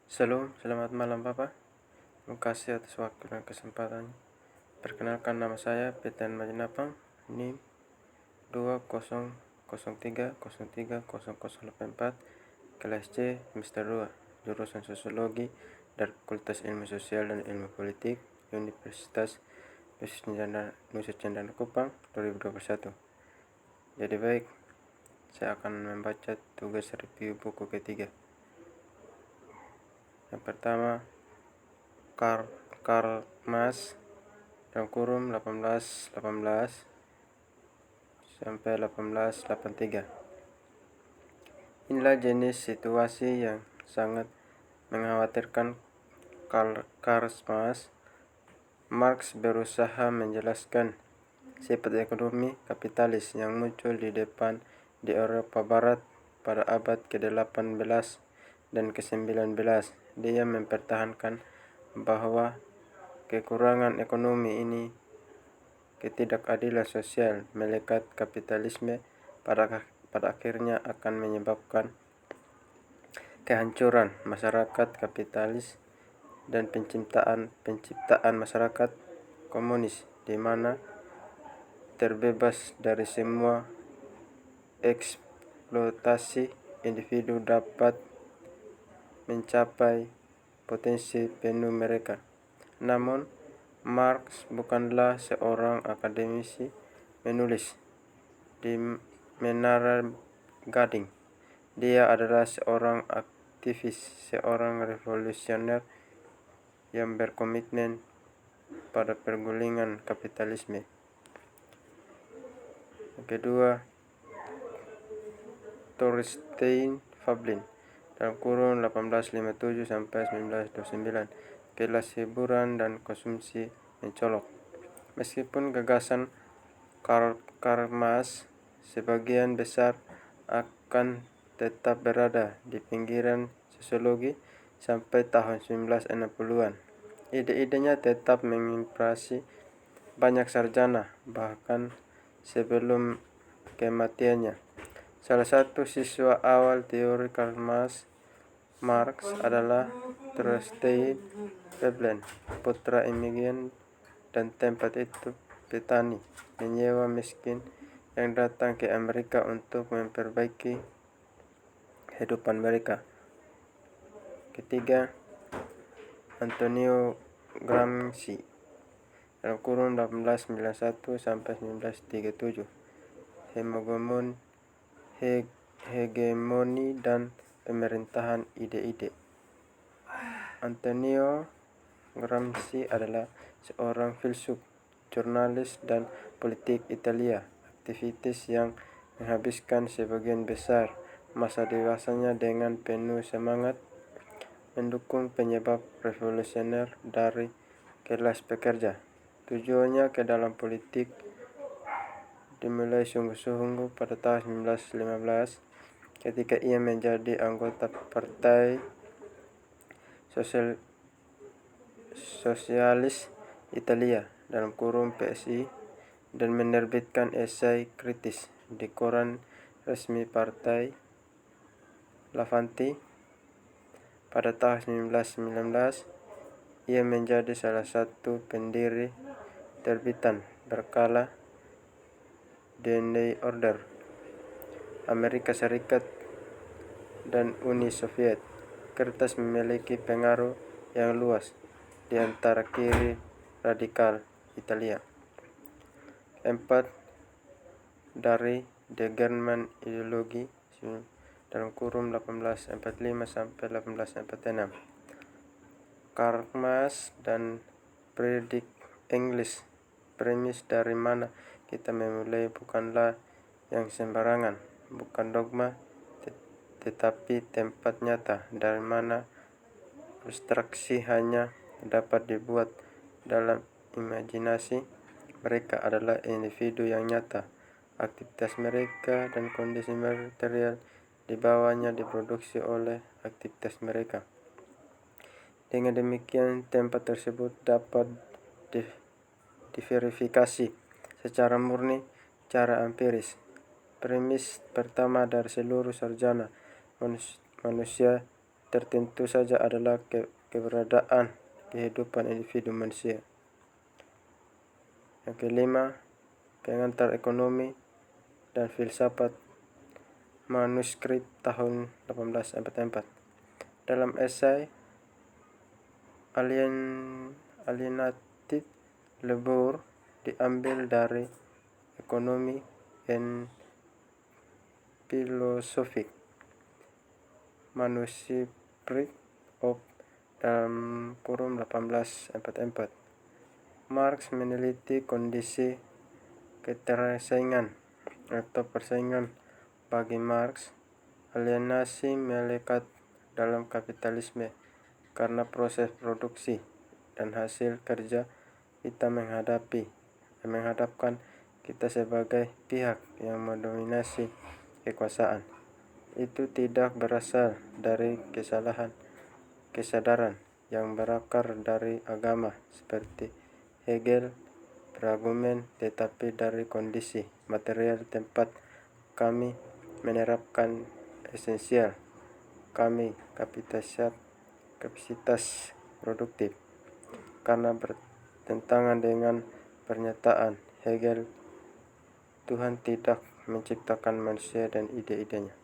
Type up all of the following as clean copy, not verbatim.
Shalom, selamat malam Bapak. Terima kasih atas waktu dan kesempatannya. Perkenalkan, nama saya Petan Majinapang, NIM 2003030084, kelas C, semester 2, jurusan Sosiologi dari Fakultas Ilmu Sosial dan Ilmu Politik, Universitas Nusa Cendana Kupang 2021. Jadi baik, saya akan membaca tugas review buku ketiga. Yang pertama, Karl Marx dalam kurung 1818 sampai 1883. Inilah jenis situasi yang sangat mengkhawatirkan Karl Marx. Marx berusaha menjelaskan sifat ekonomi kapitalis yang muncul di Eropa Barat pada abad ke-18 dan ke-19. Dia mempertahankan bahwa kekurangan ekonomi ini, ketidakadilan sosial, melekat kapitalisme pada akhirnya akan menyebabkan kehancuran masyarakat kapitalis dan penciptaan masyarakat komunis di mana terbebas dari semua eksploitasi, individu dapat mencapai potensi penuh mereka. Namun, Marx bukanlah seorang akademisi menulis di Menara Gading. Dia adalah seorang aktivis, seorang revolusioner yang berkomitmen pada pergulingan kapitalisme. Yang kedua, Thorstein Veblen dalam kurun 1857 sampai 1929, kelas hiburan dan konsumsi mencolok. Meskipun gagasan Karl Marx sebagian besar akan tetap berada di pinggiran sosiologi sampai tahun 1960-an, ide-idenya tetap menginspirasi banyak sarjana bahkan sebelum kematiannya. Salah satu siswa awal teori Karl Marx adalah Thorstein Veblen, putra imigran dan tempat itu petani menyewa miskin yang datang ke Amerika untuk memperbaiki kehidupan mereka. Ketiga, Antonio Gramsci dalam kurun 1891 sampai 1937, hegemoni dan pemerintahan ide-ide. Antonio Gramsci adalah seorang filsuf, jurnalis, dan politik Italia, aktivis yang menghabiskan sebagian besar masa dewasanya dengan penuh semangat mendukung penyebab revolusioner dari kelas pekerja. Tujuannya ke dalam politik dimulai sungguh-sungguh pada tahun 1915 ketika ia menjadi anggota Partai Sosialis Italia dalam kurung PSI dan menerbitkan esai kritis di koran resmi partai L'Avanti. Pada tahun 1919 ia menjadi salah satu pendiri terbitan berkala The New Order, Amerika Serikat dan Uni Soviet. Kertas memiliki pengaruh yang luas di antara kiri radikal Italia. 4. Dari The German Ideology dalam kurung 1845 sampai 1846. Karl Marx dan Friedrich Engels. Premis dari mana kita memulai bukanlah yang sembarangan, bukan dogma, tetapi tempat nyata dari mana abstraksi hanya dapat dibuat dalam imajinasi. Mereka adalah individu yang nyata. Aktivitas mereka dan kondisi material di bawahnya diproduksi oleh aktivitas mereka. Dengan demikian, tempat tersebut dapat diverifikasi secara murni, cara empiris. Premis pertama dari seluruh sarjana manusia tertentu saja adalah keberadaan kehidupan individu manusia. Yang kelima, pengantar ekonomi dan filsafat manuskrip tahun 1844. Dalam esai Alienated Labor diambil dari Ekonomi and Philosophy Manuscript of dalam kurung 1844. Marx meneliti kondisi ketersaingan atau persaingan. Bagi Marx, alienasi melekat dalam kapitalisme karena proses produksi dan hasil kerja kita menghadapkan kita sebagai pihak yang mendominasi kekuasaan. Itu tidak berasal dari kesadaran yang berakar dari agama seperti Hegel berargumen, tetapi dari kondisi material tempat kami menerapkan esensial kami kapasitas produktif. Karena bertentangan dengan pernyataan Hegel, Tuhan tidak menciptakan manusia dan ide-idenya.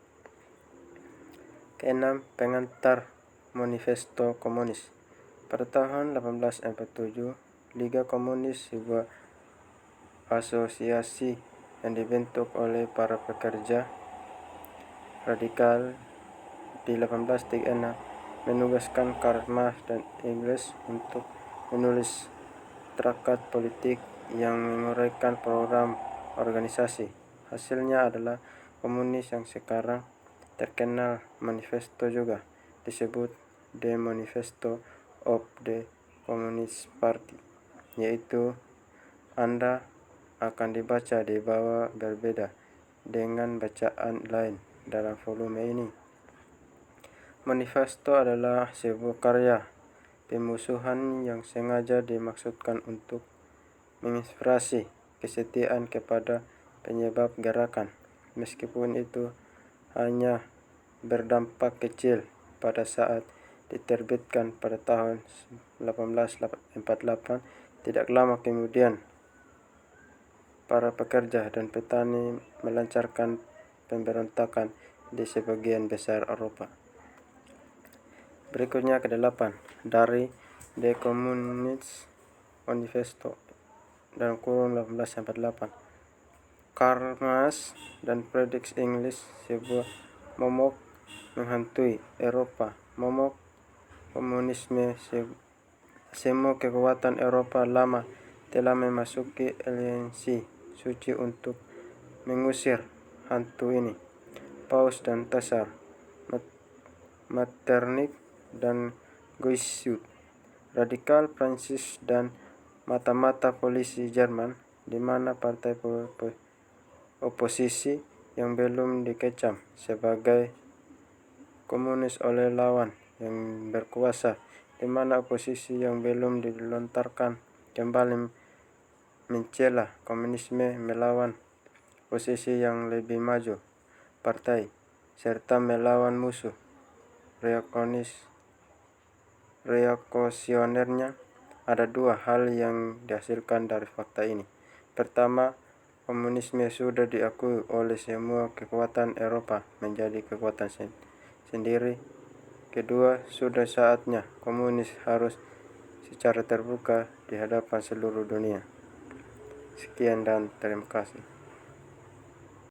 Keenam, pengantar Manifesto Komunis. Pada tahun 1847, Liga Komunis, sebuah asosiasi yang dibentuk oleh para pekerja radikal di 1836, menugaskan Karl Marx dan Engels untuk menulis traktat politik yang menguraikan program organisasi. Hasilnya adalah komunis yang sekarang terkenal manifesto, juga disebut The Manifesto of the Communist Party, yaitu Anda akan dibaca di bawah berbeda dengan bacaan lain dalam volume ini. Manifesto adalah sebuah karya pemusuhan yang sengaja dimaksudkan untuk menginspirasi kesetiaan kepada penyebab gerakan, meskipun itu hanya berdampak kecil pada saat diterbitkan pada tahun 1848. Tidak lama kemudian, para pekerja dan petani melancarkan pemberontakan di sebagian besar Eropa. Berikutnya ke-8 dari The Communist Manifesto dalam kurung 1848. Karl Marx dan Friedrich Engels, sebuah momok menghantui Eropa. Momok komunisme. Semua kekuatan Eropa lama telah memasuki aliansi suci untuk mengusir hantu ini. Paus dan Tsar, Metternich dan Gauss, radikal Prancis dan mata-mata polisi Jerman, di mana partai oposisi yang belum dikecam sebagai komunis oleh lawan yang berkuasa, di mana oposisi yang belum dilontarkan kembali mencela komunisme melawan posisi yang lebih maju, partai, serta melawan musuh reaksionernya. Ada dua hal yang dihasilkan dari fakta ini. Pertama, komunisme sudah diakui oleh semua kekuatan Eropa menjadi kekuatan sendiri. Kedua, sudah saatnya komunis harus secara terbuka di hadapan seluruh dunia. Sekian dan terima kasih.